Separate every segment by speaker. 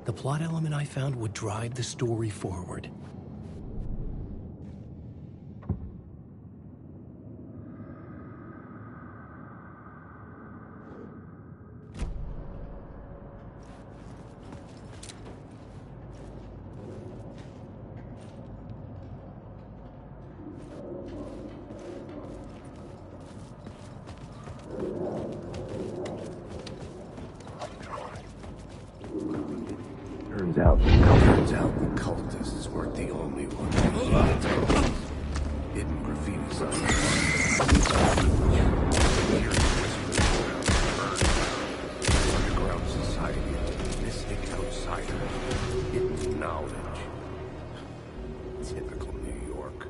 Speaker 1: The plot element I found would drive the story forward.
Speaker 2: Turns out the cultists weren't the only ones. Hidden graffiti signs. Underground society. Mystic outsiders. Hidden knowledge. Typical New York.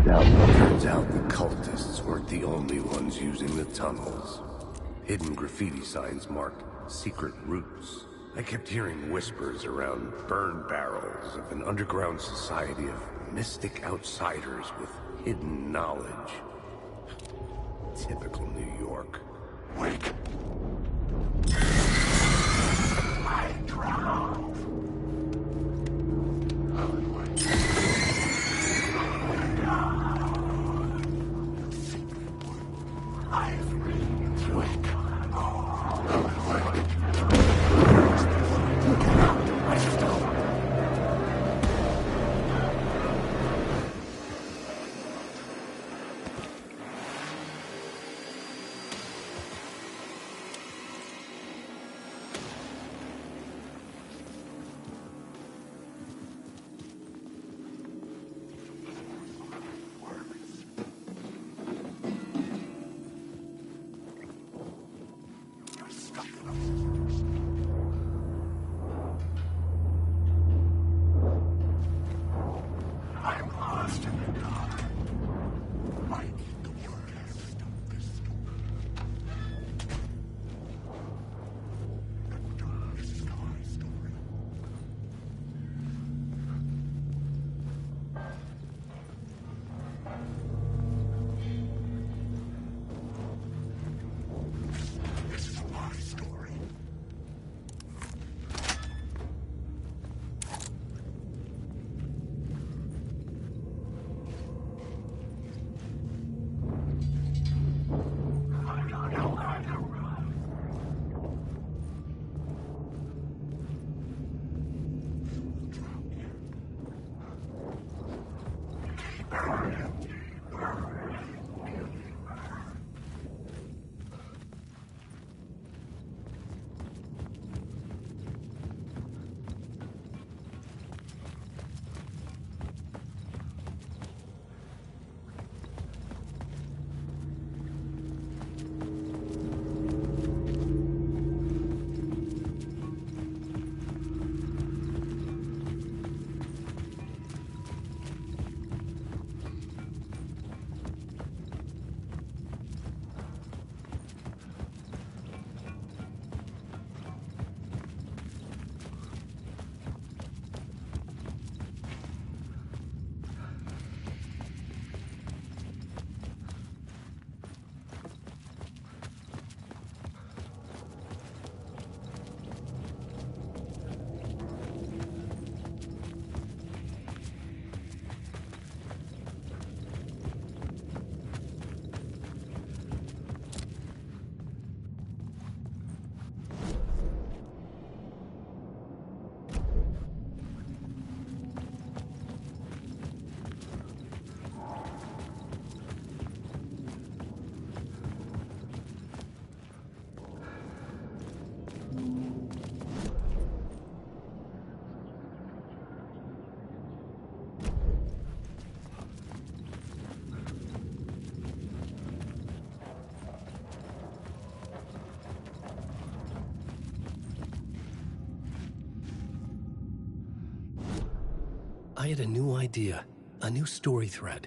Speaker 2: Turns out the cultists weren't the only ones using the tunnels. Hidden graffiti signs marked secret routes. I kept hearing whispers around burn barrels of an underground society of mystic outsiders with hidden knowledge. Typical New York. Wait. I drown.
Speaker 1: I had a new idea, a new story thread.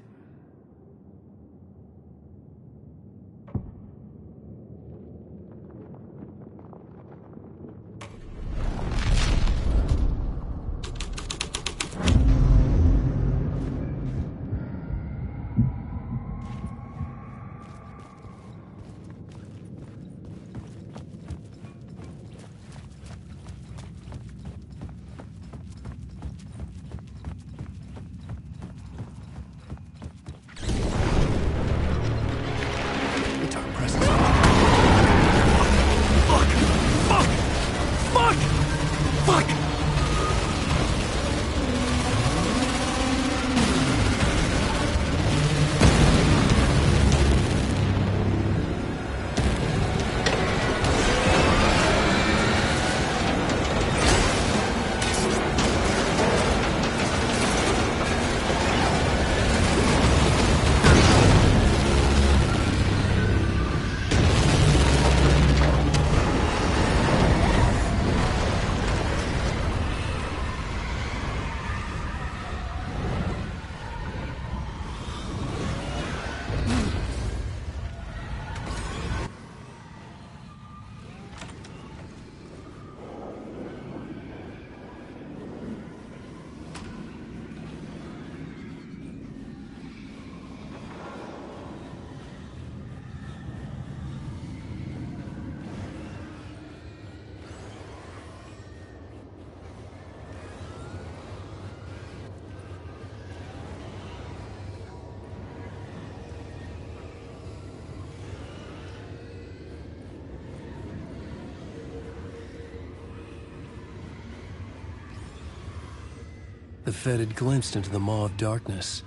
Speaker 1: The Fed had glimpsed into the maw of darkness.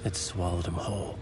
Speaker 1: It swallowed him whole.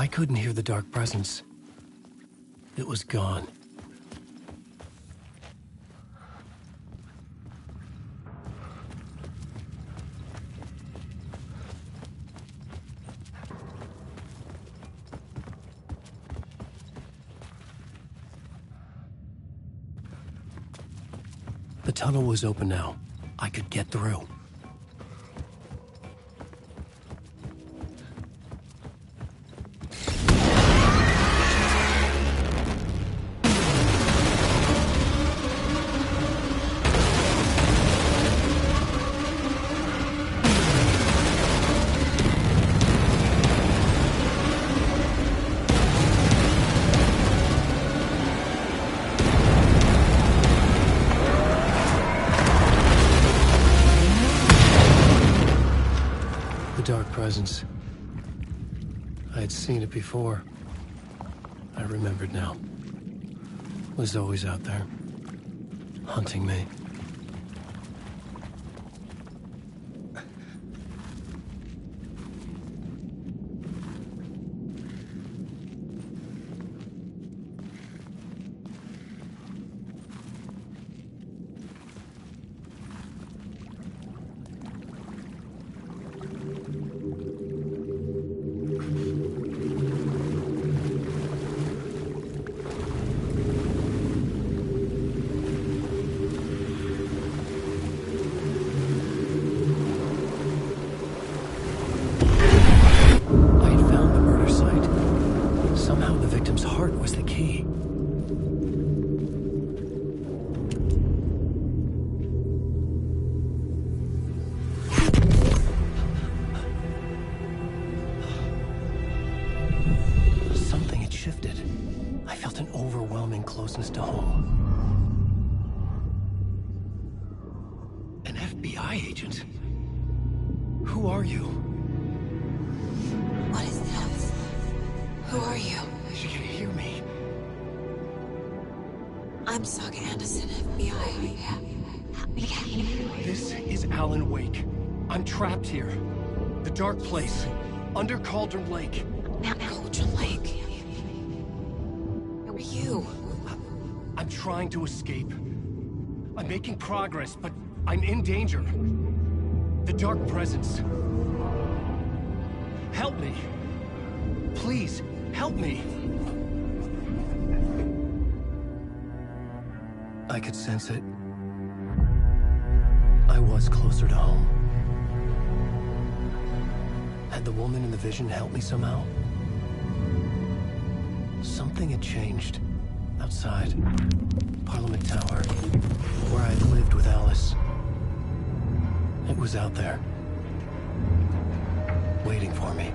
Speaker 1: I couldn't hear the dark presence. It was gone. The tunnel was open now. I could get through. Dark presence. I had seen it before. I remembered now. It was always out there, hunting me. Closeness to home. An FBI agent? Who are you?
Speaker 3: What is this? Who are you?
Speaker 1: She can hear me.
Speaker 3: I'm Saga Anderson, FBI. Help me.
Speaker 1: This is Alan Wake. I'm trapped here. The dark place. Under Cauldron Lake.
Speaker 3: Cauldron Lake? Who are you?
Speaker 1: I'm trying to escape. I'm making progress, but I'm in danger. The dark presence. Help me. Please, help me. I could sense it. I was closer to home. Had the woman in the vision helped me somehow? Something had changed. Outside. Parliament Tower. Where I'd lived with Alice. It was out there. Waiting for me.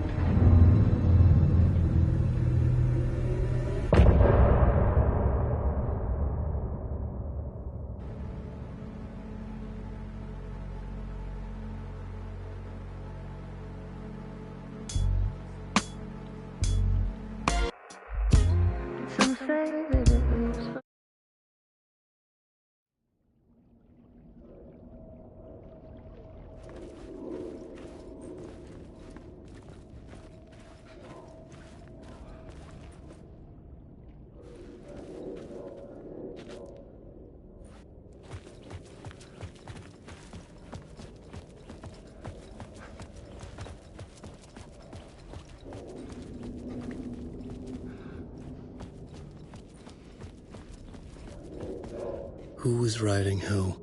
Speaker 4: Some say that it moves.
Speaker 1: Who was writing who?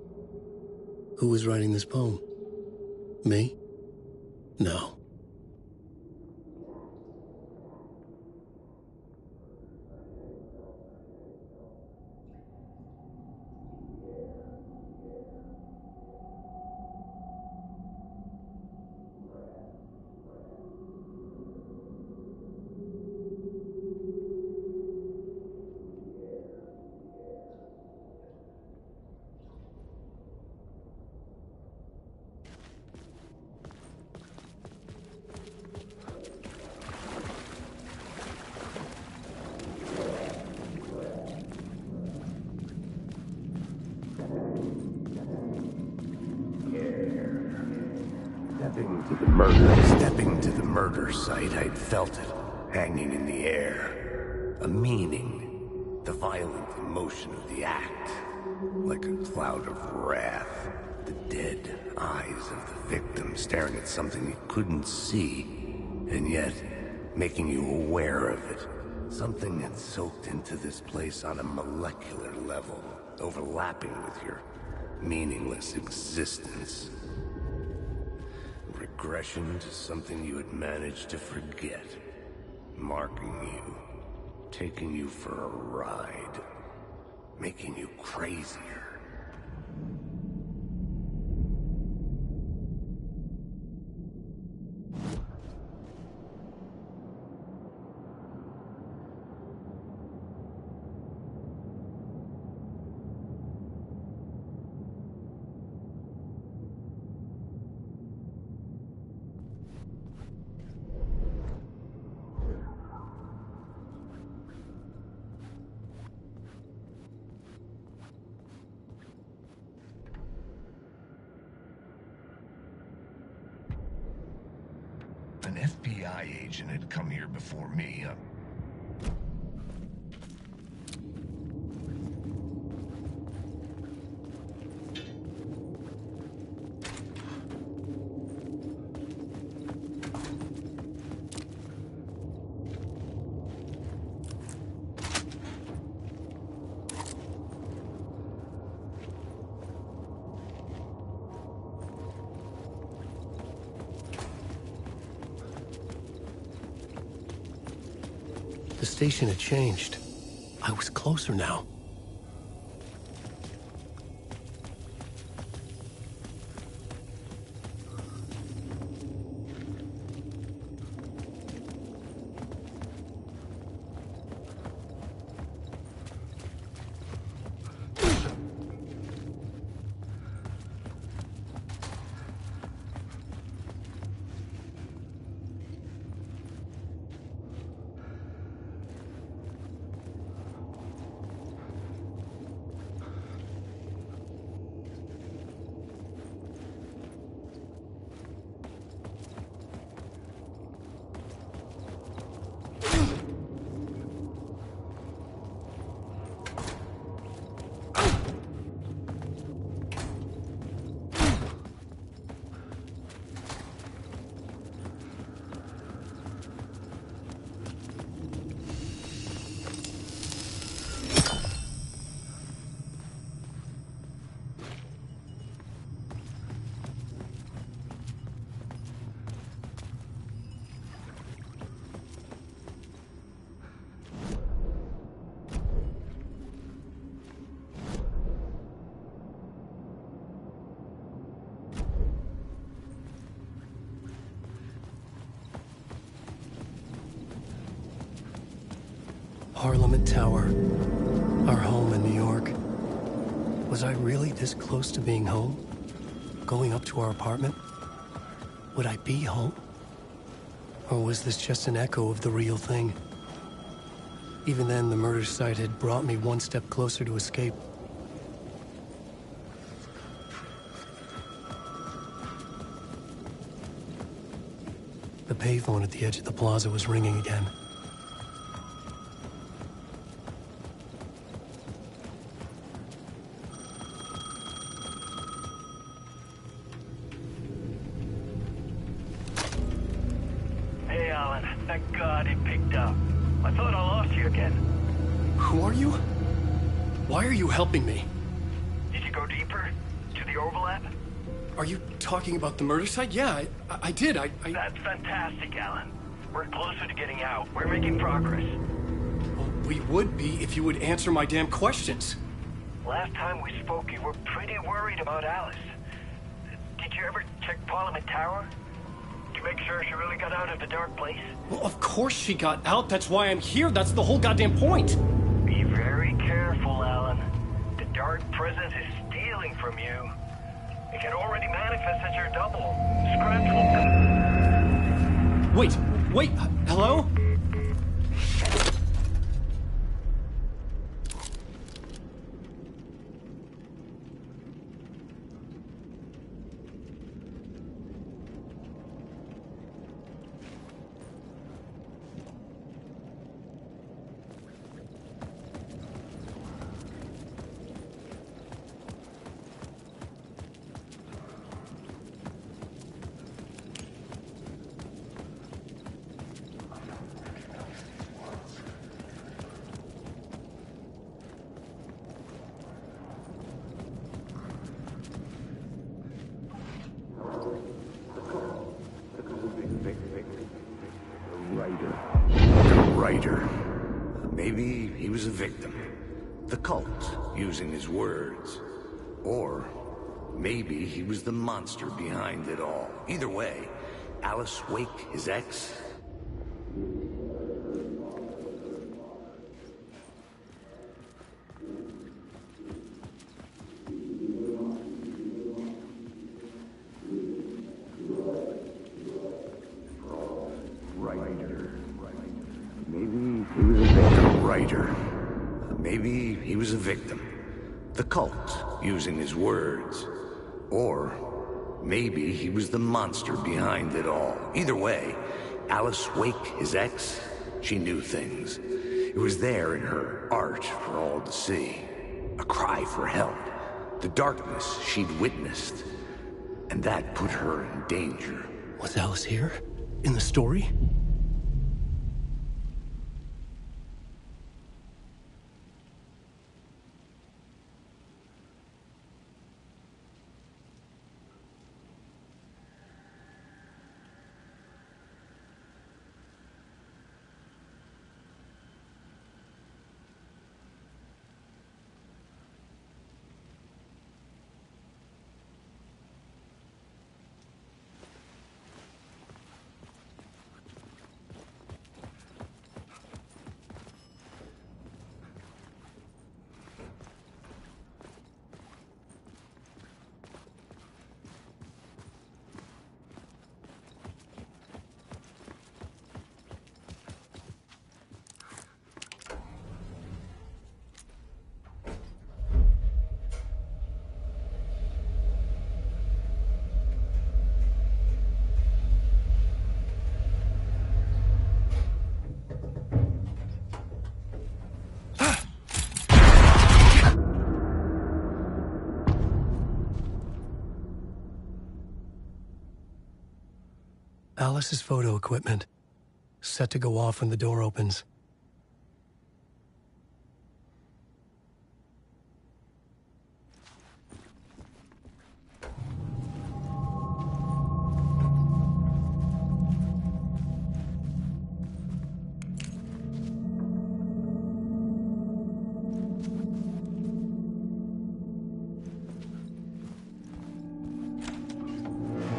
Speaker 1: Who was writing this poem? Me? No.
Speaker 2: Stepping to the murder site, I'd felt it. hanging in the air. A meaning. The violent emotion of the act. Like a cloud of wrath. The dead eyes of the victim staring at something you couldn't see, and yet making you aware of it. Something that's soaked into this place on a molecular level, overlapping with your meaningless existence. Regression to something you had managed to forget. Marking you. Taking you for a ride. Making you crazier.
Speaker 5: An FBI agent had come here before me.
Speaker 1: The station had changed. I was closer now. Parliament Tower. Our home in New York. Was I really this close to being home? Going up to our apartment? Would I be home? Or was this just an echo of the real thing? Even then, the murder site had brought me one step closer to escape. The payphone at the edge of the plaza was ringing again.
Speaker 6: Hey, Alan. Thank God it picked up. I thought I lost you again.
Speaker 1: Who are you? Why are you helping me?
Speaker 6: Did you go deeper? To the overlap?
Speaker 1: Are you talking about the murder site? Yeah, I did.
Speaker 6: That's fantastic, Alan. We're closer to getting out. We're making progress.
Speaker 1: Well, we would be if you would answer my damn questions.
Speaker 6: Last time we spoke, you were pretty worried about Alice. Did you ever check Parliament Tower? To make sure she really got out of the dark place?
Speaker 1: Well, of course she got out. That's why I'm here. That's the whole goddamn point.
Speaker 6: Be very careful, Alan. The dark presence is stealing from you. It can already manifest as your double. Scratch will...
Speaker 1: Wait, hello?
Speaker 2: Maybe he was a victim. The cult, using his words. Or maybe he was the monster behind it all. Either way, Alice Wake, his ex? Maybe he was a victim. The cult, using his words. Or maybe he was the monster behind it all. Either way, Alice Wake, his ex, she knew things. It was there in her art for all to see. A cry for help. The darkness she'd witnessed. And that put her in danger.
Speaker 1: Was Alice here? In the story? Alice's photo equipment, set to go off when the door opens.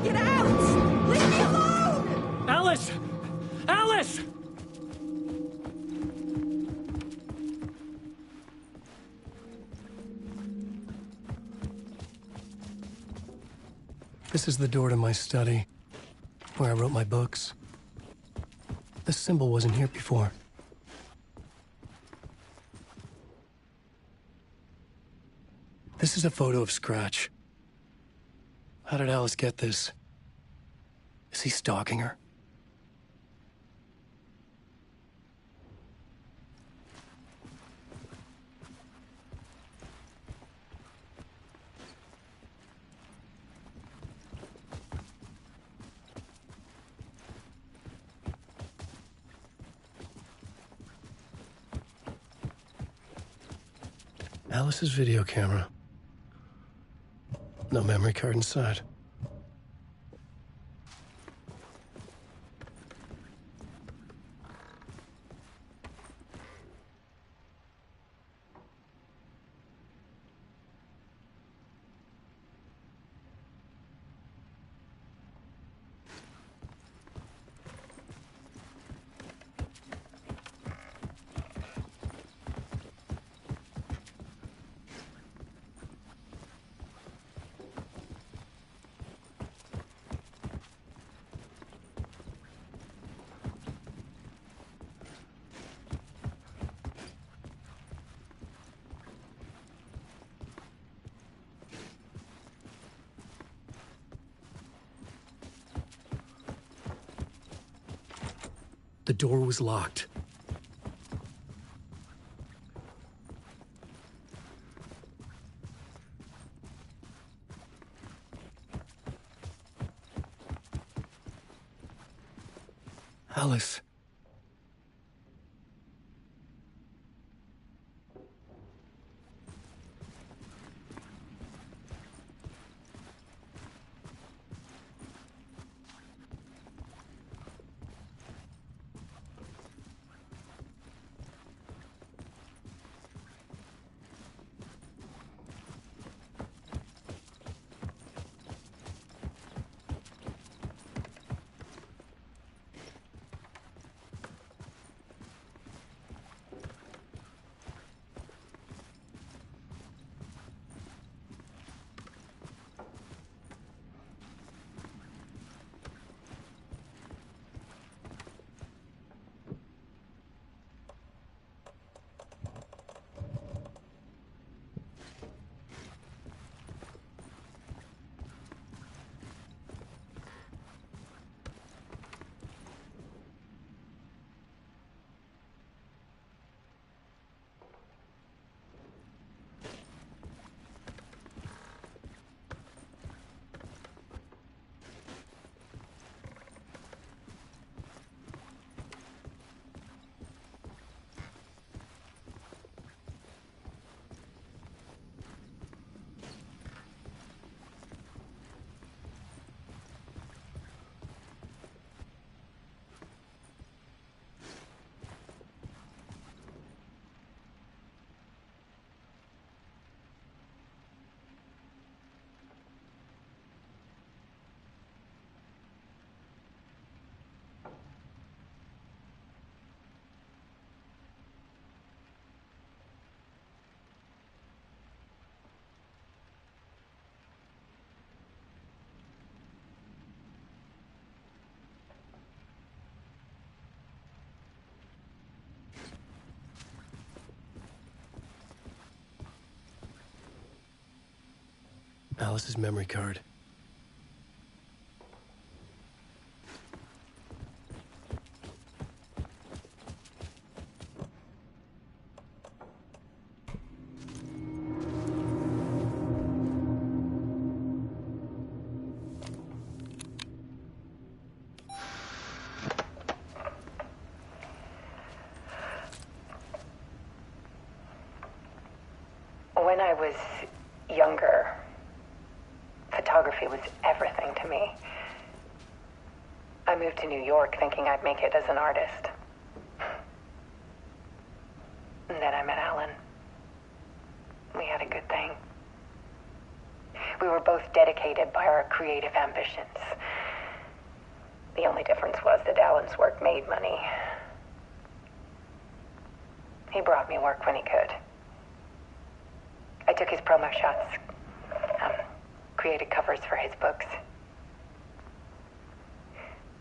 Speaker 3: Get out! Leave me alone!
Speaker 1: Alice! Alice! This is the door to my study, where I wrote my books. This symbol wasn't here before. This is a photo of Scratch. How did Alice get this? Is he stalking her? Alice's video camera. No memory card inside. The door was locked. Alice. Alice's memory card.
Speaker 7: When I was younger, photography was everything to me. I moved to New York thinking I'd make it as an artist. And then I met Alan. We had a good thing. We were both dedicated by our creative ambitions. The only difference was that Alan's work made money. He brought me work when he could. I took his promo shots, created covers for his books.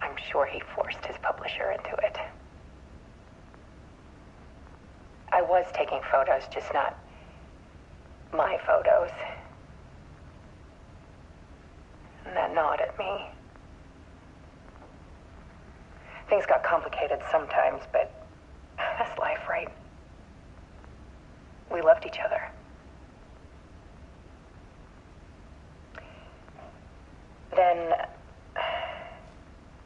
Speaker 7: I'm sure he forced his publisher into it. I was taking photos, just not my photos. And that gnawed at me. Things got complicated sometimes, but that's life, right? We loved each other. Then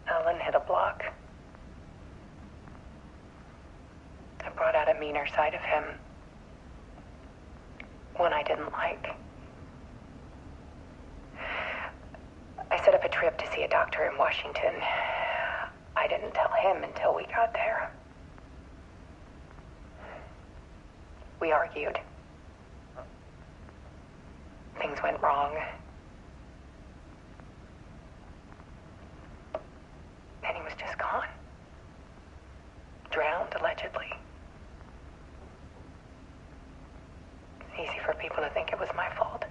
Speaker 7: Alan hit a block. I brought out a meaner side of him. One I didn't like. I set up a trip to see a doctor in Washington. I didn't tell him until we got there. We argued. Things went wrong. And he was just gone. Drowned, allegedly. It's easy for people to think it was my fault.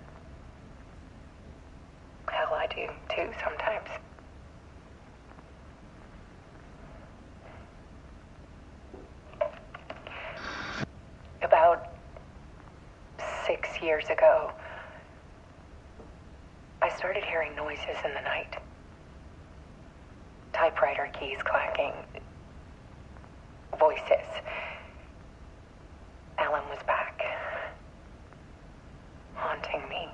Speaker 7: Hell, I do, too, sometimes. About 6 years ago, I started hearing noises in the night. Typewriter keys clacking. Voices. Alan was back. Haunting me.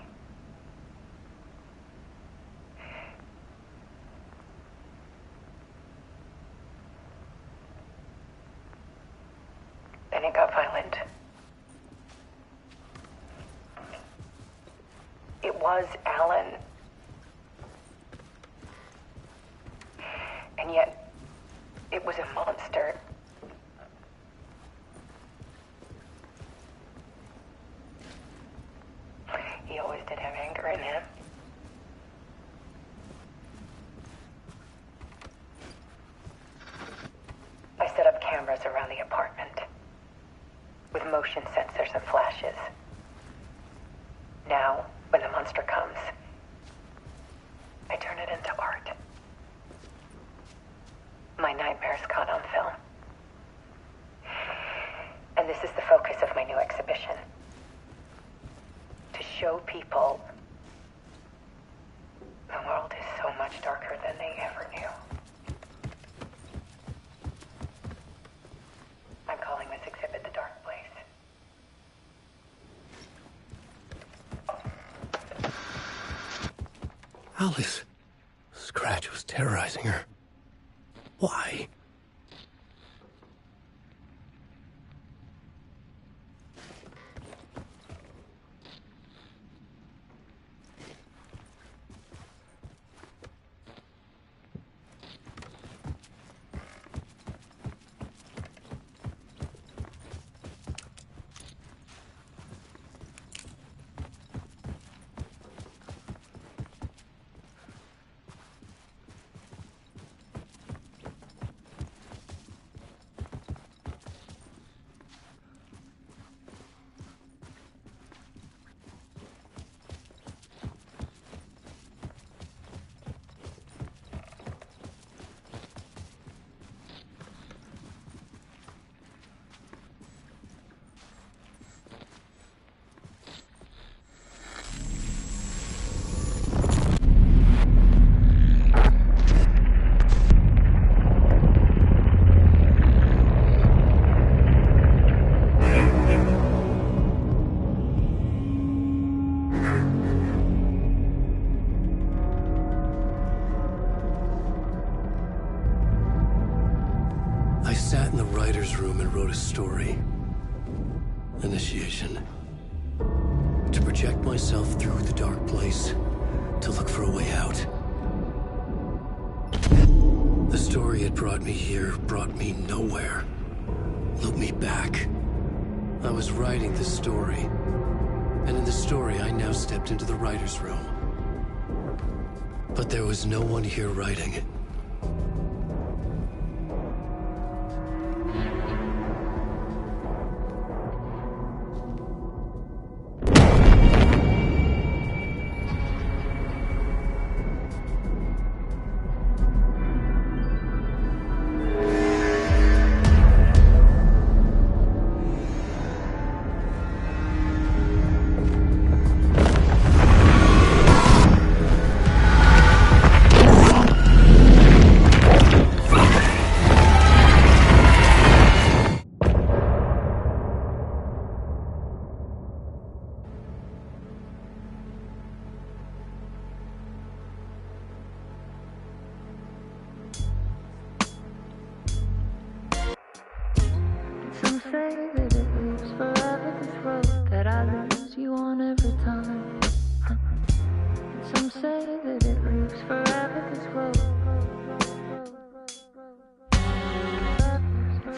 Speaker 7: Then it got violent. It was Alan. And yet, it was a monster. He always did have anger in him. I set up cameras around the apartment with motion sensors and flashes. Now, when the monster comes, I turn it into art. My nightmares caught on film. And this is the focus of my new exhibition. To show people the world is so much darker than they ever knew. I'm calling this exhibit The Dark Place.
Speaker 1: Alice. Scratch was terrorizing her. Why? story. Initiation. To project myself through the dark place, to look for a way out. The story had brought me here, brought me nowhere. Looped me back. I was writing the story. And in the story, I now stepped into the writer's room. But there was no one here writing it.
Speaker 4: Some say that it lives forever, this road that I lose you on every time. Some say that it lives forever, this road.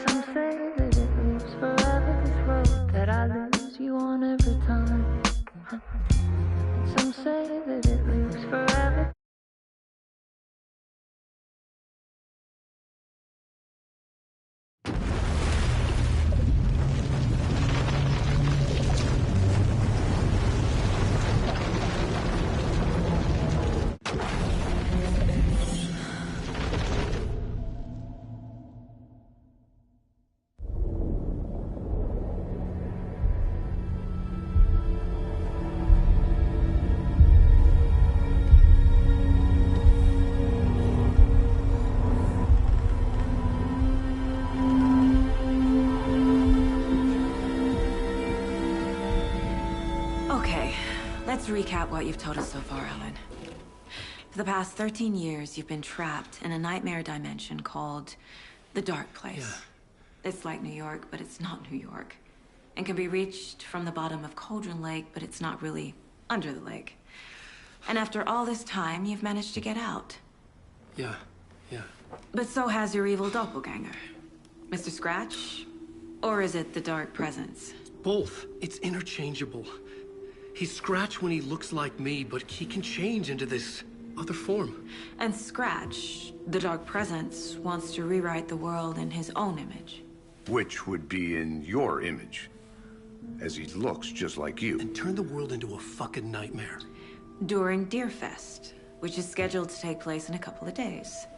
Speaker 4: Some say that it lives forever, this road that I lose you on every time. Some say that it lives forever.
Speaker 3: Okay, let's recap what you've told us so far, Alan. For the past 13 years, you've been trapped in a nightmare dimension called the Dark Place.
Speaker 1: Yeah.
Speaker 3: It's like New York, but it's not New York. And can be reached from the bottom of Cauldron Lake, but it's not really under the lake. And after all this time, you've managed to get out.
Speaker 1: Yeah.
Speaker 3: But so has your evil doppelganger. Mr. Scratch? Or is it the Dark Presence?
Speaker 1: Both. It's interchangeable. He's Scratch when he looks like me, but he can change into this other form.
Speaker 3: And Scratch, the Dark Presence, wants to rewrite the world in his own image.
Speaker 2: Which would be in your image, as he looks just like you.
Speaker 1: And turn the world into a fucking nightmare.
Speaker 3: During Deerfest, which is scheduled to take place in a couple of days.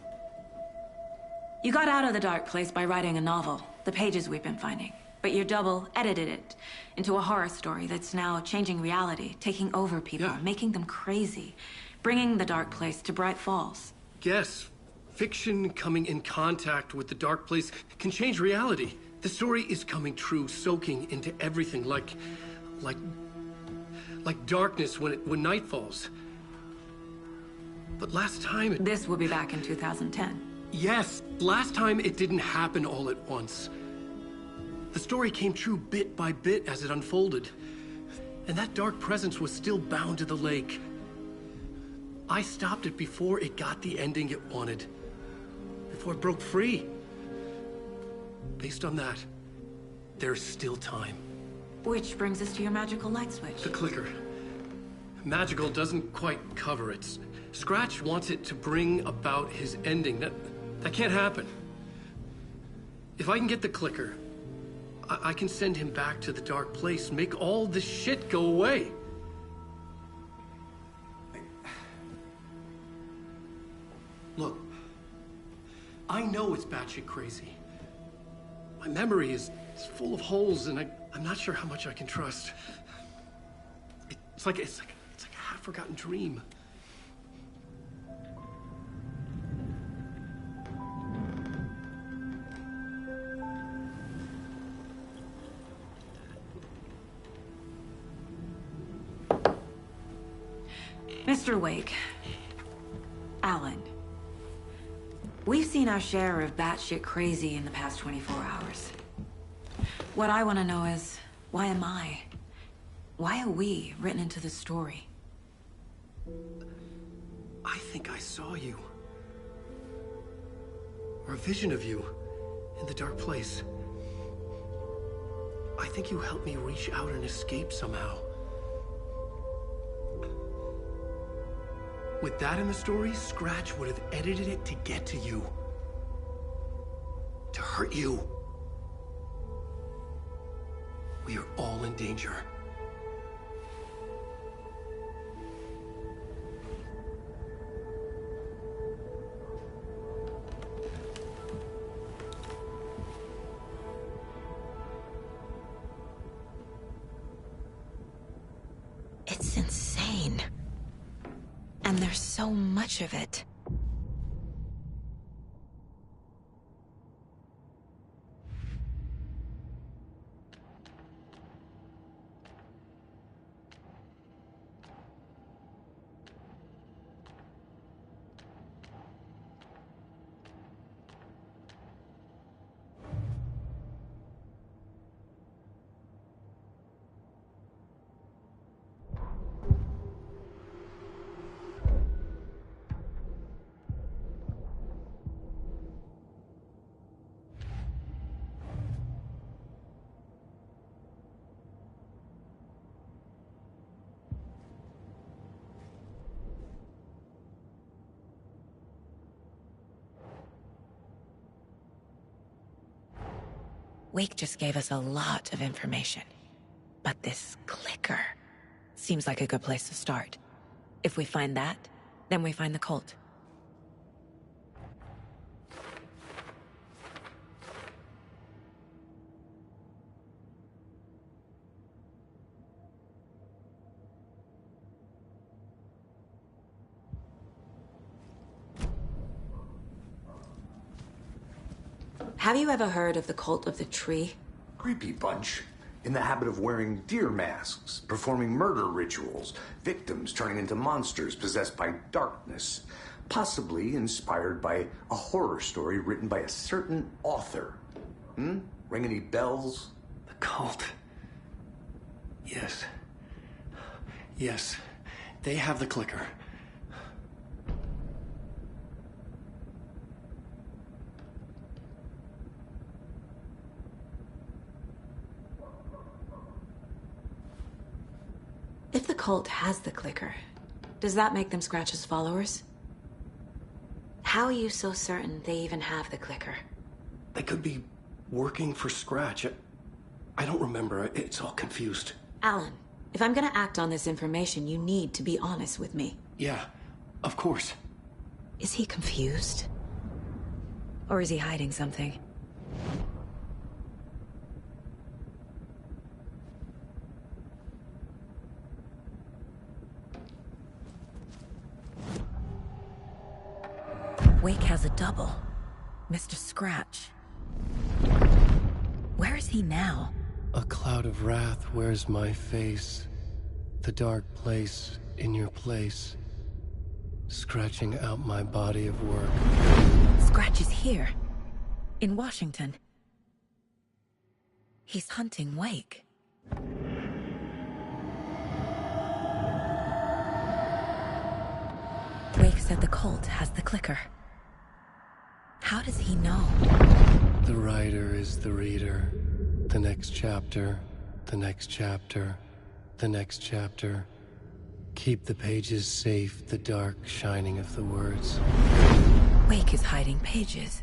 Speaker 3: You got out of the Dark Place by writing a novel, the pages we've been finding. But your double edited it into a horror story that's now changing reality, taking over people, making them crazy, bringing the Dark Place to Bright Falls.
Speaker 1: Yes, fiction coming in contact with the Dark Place can change reality. The story is coming true, soaking into everything like darkness when night falls. But last time
Speaker 3: This will be back in 2010.
Speaker 1: Yes, last time it didn't happen all at once. The story came true bit by bit as it unfolded. And that dark presence was still bound to the lake. I stopped it before it got the ending it wanted. Before it broke free. Based on that, there's still time.
Speaker 3: Which brings us to your magical light switch.
Speaker 1: The clicker. Magical doesn't quite cover it. Scratch wants it to bring about his ending. That can't happen. If I can get the clicker, I can send him back to the Dark Place, make all this shit go away. Look, I know it's batshit crazy. My memory is full of holes, and I'm not sure how much I can trust. It's like a half-forgotten dream.
Speaker 3: Mr. Wake, Alan, we've seen our share of batshit crazy in the past 24 hours. What I want to know is, why am I? Why are we written into the story?
Speaker 1: I think I saw you. Or a vision of you in the dark place. I think you helped me reach out and escape somehow. With that in the story, Scratch would have edited it to get to you. To hurt you. We are all in danger.
Speaker 3: It's insane. And there's so much of it. Wake just gave us a lot of information. But this clicker seems like a good place to start. If we find that, then we find the cult. Have you ever heard of the cult of the tree?
Speaker 2: Creepy bunch. In the habit of wearing deer masks, performing murder rituals, victims turning into monsters possessed by darkness. Possibly inspired by a horror story written by a certain author. Ring any bells?
Speaker 1: The cult. Yes. Yes. They have the clicker.
Speaker 3: If the cult has the clicker, does that make them Scratch's followers? How are you so certain they even have the clicker?
Speaker 1: They could be working for Scratch. I don't remember. It's all confused.
Speaker 3: Alan, if I'm gonna act on this information, you need to be honest with me.
Speaker 1: Yeah, of course.
Speaker 3: Is he confused? Or is he hiding something? Wake has a double. Mr. Scratch. Where is he now?
Speaker 1: A cloud of wrath wears my face. The dark place in your place. Scratching out my body of work.
Speaker 3: Scratch is here. In Washington. He's hunting Wake. Wake said the cult has the clicker. How does he know?
Speaker 1: The writer is the reader. The next chapter, the next chapter, the next chapter. Keep the pages safe, the dark shining of the words.
Speaker 3: Wake is hiding pages.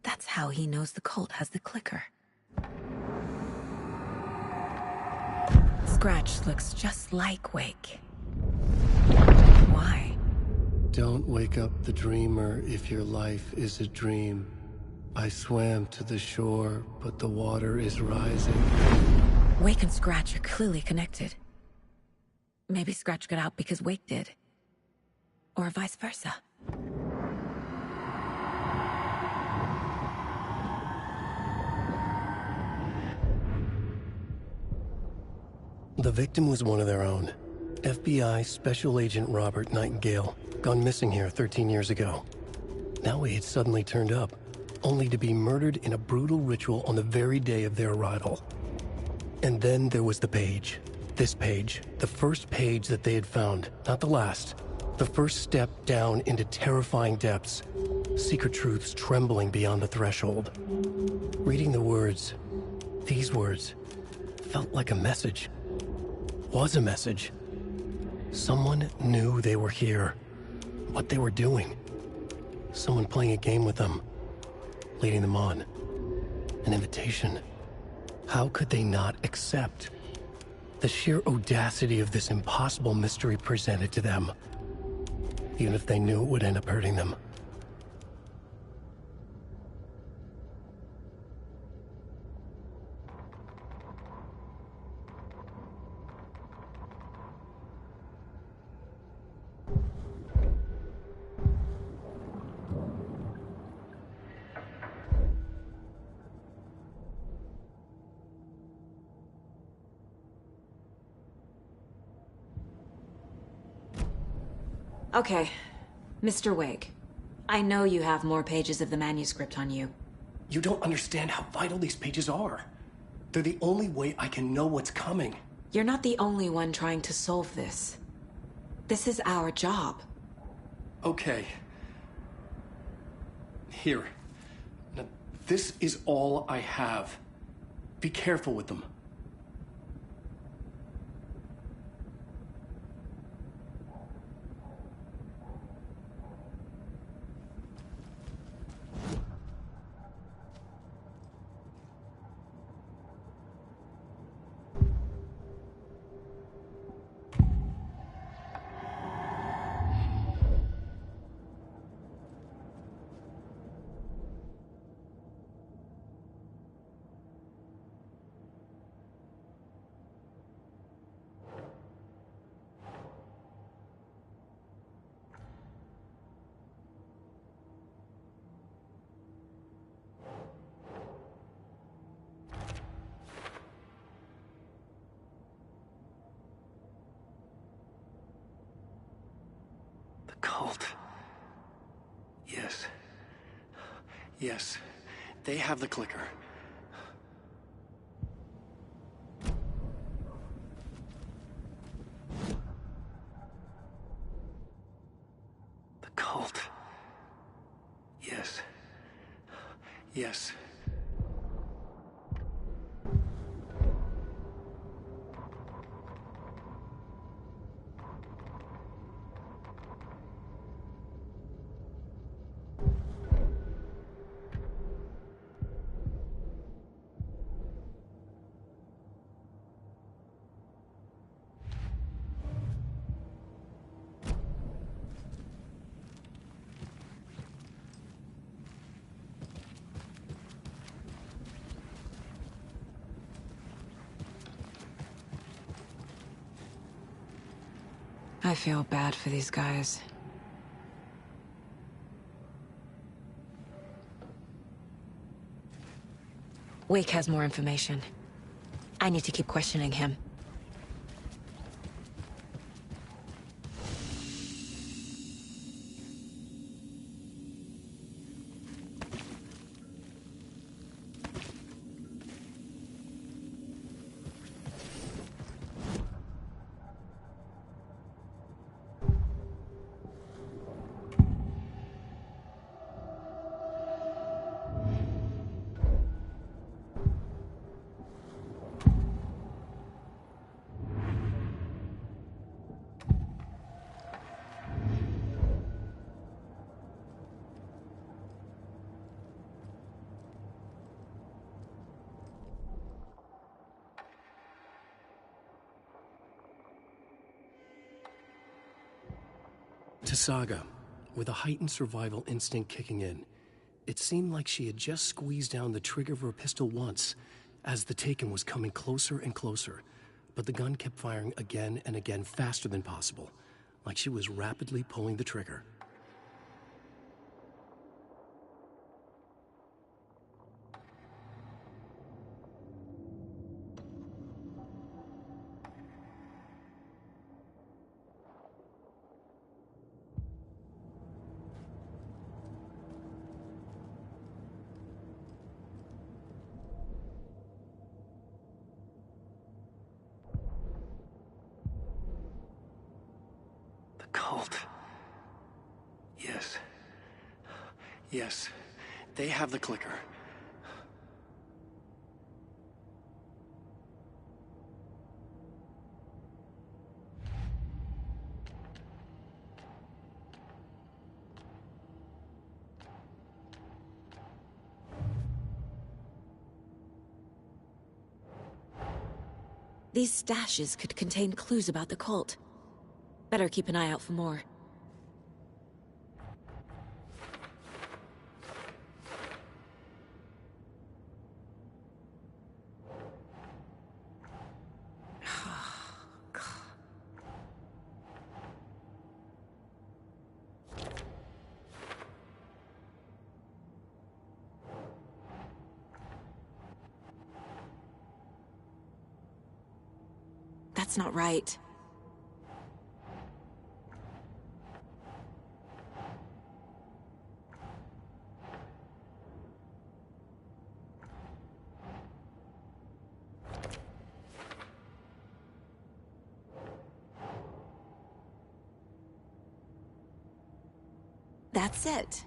Speaker 3: That's how he knows the cult has the clicker. Scratch looks just like Wake. Why?
Speaker 1: Don't wake up the dreamer if your life is a dream. I swam to the shore, but the water is rising.
Speaker 3: Wake and Scratch are clearly connected. Maybe Scratch got out because Wake did. Or vice versa.
Speaker 1: The victim was one of their own. FBI Special Agent Robert Nightingale, gone missing here 13 years ago. Now he had suddenly turned up. only to be murdered in a brutal ritual on the very day of their arrival. And then there was the page. This page, the first page that they had found, not the last. The first step down into terrifying depths. Secret truths trembling beyond the threshold. Reading the words, these words, felt like a message. Was a message. Someone knew they were here. What they were doing. Someone playing a game with them. Leading them on. An invitation. How could they not accept? The sheer audacity of this impossible mystery presented to them. Even if they knew it would end up hurting them.
Speaker 3: Okay, Mr. Wake. I know you have more pages of the manuscript on you.
Speaker 1: You don't understand how vital these pages are. They're the only way I can know what's coming.
Speaker 3: You're not the only one trying to solve this. This is our job.
Speaker 1: Okay. Here. Now, this is all I have. Be careful with them. Cult. Yes. Yes. They have the clicker. The cult. Yes. Yes.
Speaker 3: I feel bad for these guys. Wake has more information. I need to keep questioning him. To Saga, with a heightened survival instinct kicking in, it seemed like she had just squeezed down the trigger of her pistol once, as the Taken was coming closer and closer, but the gun kept firing again and again faster than possible, like she was rapidly pulling the trigger.
Speaker 1: cult. Yes. Yes. They have the clicker.
Speaker 3: These stashes could contain clues about the cult. Better keep an eye out for more. That's not right. That's it.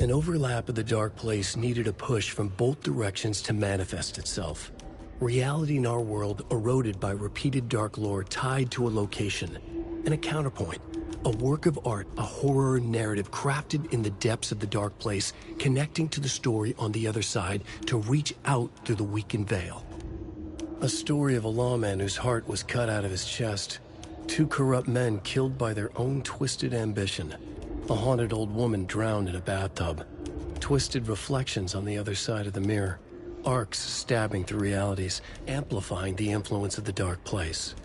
Speaker 1: An overlap of the dark place needed a push from both directions to manifest itself. Reality in our world eroded by repeated dark lore tied to a location, and a counterpoint, a work of art, a horror narrative crafted in the depths of the dark place, connecting to the story on the other side to reach out through the weakened veil. A story of a lawman whose heart was cut out of his chest, two corrupt men killed by their own twisted ambition, a haunted old woman drowned in a bathtub, twisted reflections on the other side of the mirror, arcs stabbing through realities, amplifying the influence of the dark place.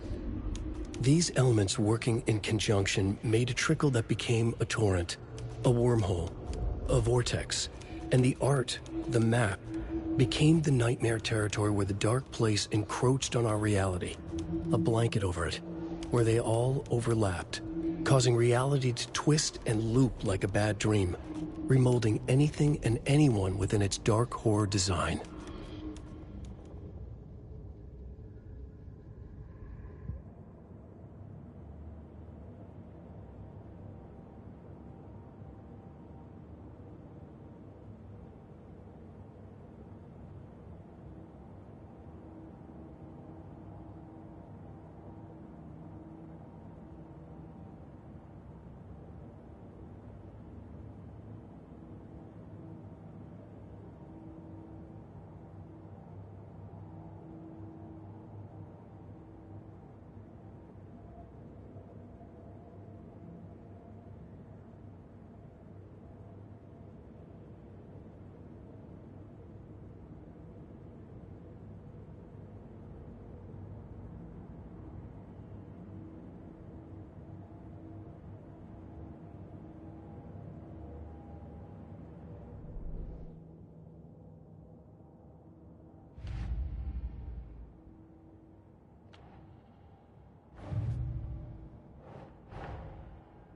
Speaker 1: These elements working in conjunction made a trickle that became a torrent, a wormhole, a vortex, and the art, the map, became the nightmare territory where the dark place encroached on our reality, a blanket over it, where they all overlapped, causing reality to twist and loop like a bad dream, remolding anything and anyone within its dark horror design.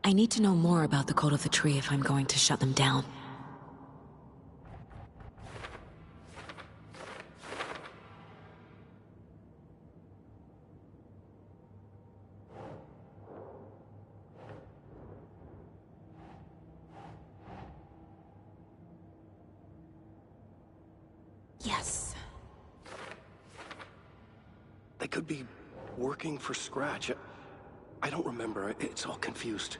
Speaker 3: I need to know more about the Code of the Tree if I'm going to shut them down. Yes.
Speaker 1: They could be working for Scratch. I don't remember. It's all confused.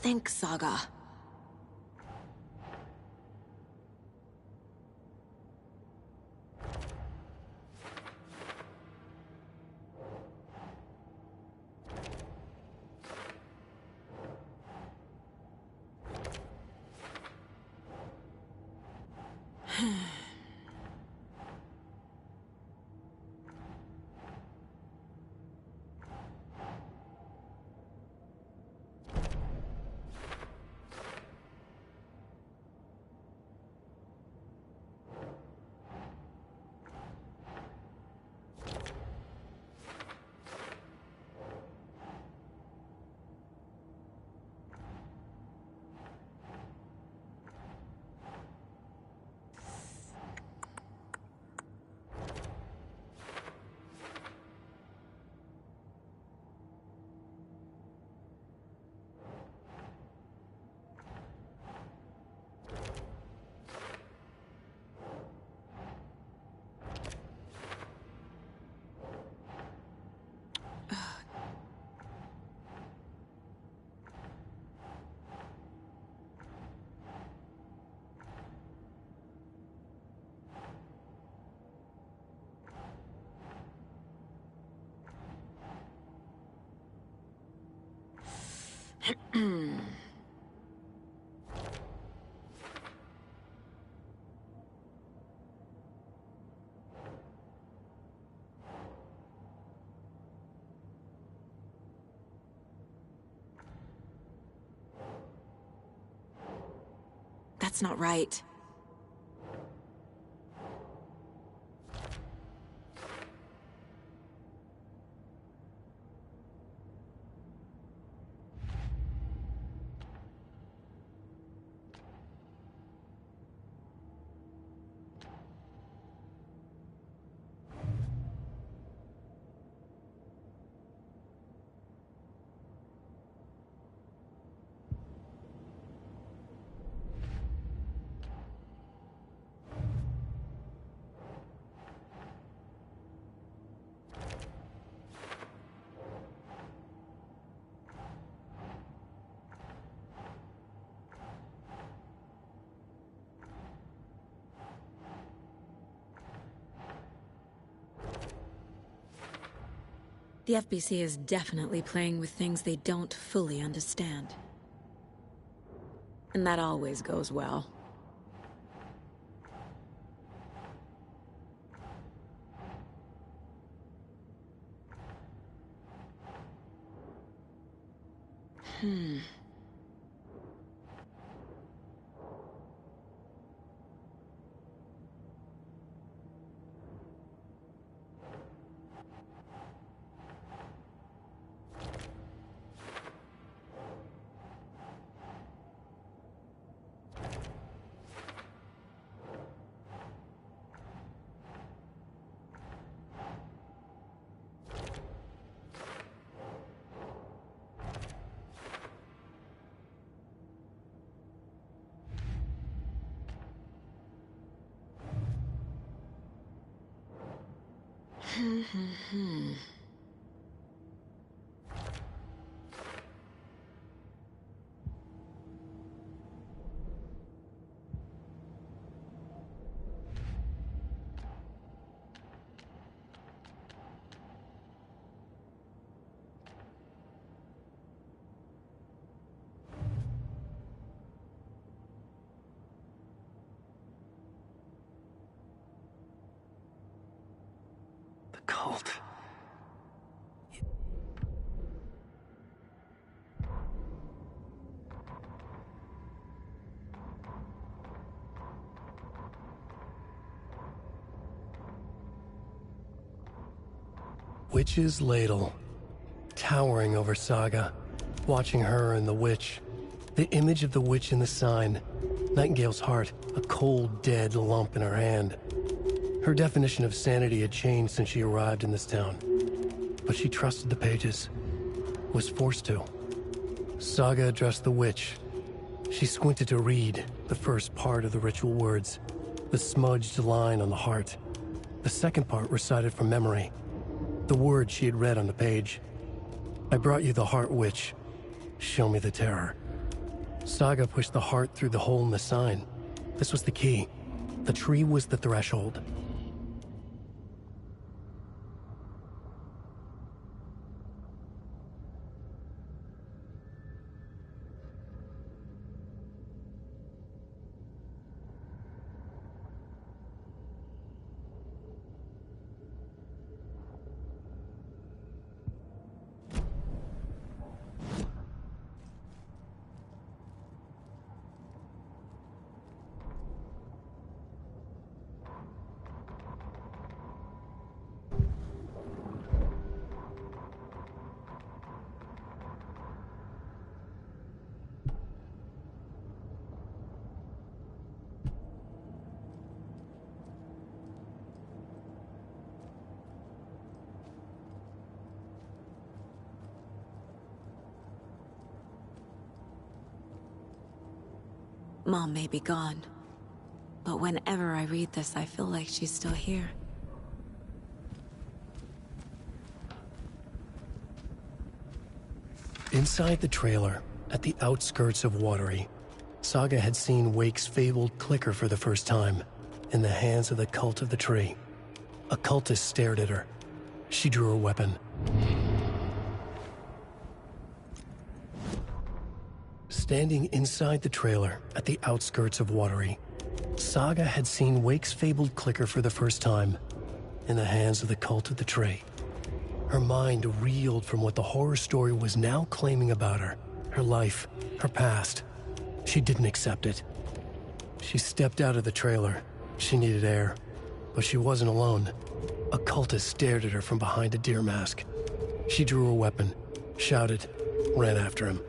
Speaker 3: Think, Saga. That's not right. The FBC is definitely playing with things they don't fully understand. And that always goes well.
Speaker 1: The cult. Witch's ladle, towering over Saga, watching her and the witch. The image of the witch in the sign. Nightingale's heart, a cold, dead lump in her hand. Her definition of sanity had changed since she arrived in this town. But she trusted the pages. was forced to. Saga addressed the witch. She squinted to read the first part of the ritual words, the smudged line on the heart. The second part recited from memory, the words she had read on the page. I brought you the heart, witch. Show me the terror. Saga pushed the heart through the hole in the sign. This was the key. The tree was the threshold.
Speaker 3: Mom may be gone, but whenever I read this, I feel like she's still here.
Speaker 1: Inside the trailer, at the outskirts of Watery, Saga had seen Wake's fabled clicker for the first time, in the hands of the cult of the tree. A cultist stared at her. She drew her weapon. Standing inside the trailer, at the outskirts of Watery, Saga had seen Wake's fabled clicker for the first time, in the hands of the cult of the tree. Her mind reeled from what the horror story was now claiming about her, her life, her past. She didn't accept it. She stepped out of the trailer. She needed air, but she wasn't alone. A cultist stared at her from behind a deer mask. She drew her weapon, shouted, ran after him.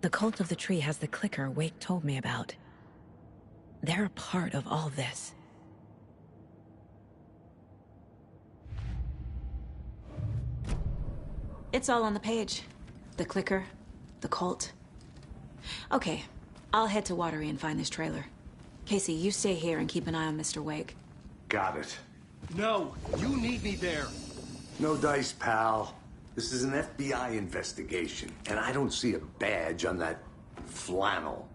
Speaker 3: The cult of the tree has the clicker Wake told me about. They're a part of all this. It's all on the page. The clicker, the cult. Okay, I'll head to Watery and find this trailer. Casey, you stay here and keep an eye on Mr. Wake.
Speaker 2: Got it.
Speaker 8: No, you need me there.
Speaker 2: No dice, pal. This is an FBI investigation, and I don't see a badge on that flannel.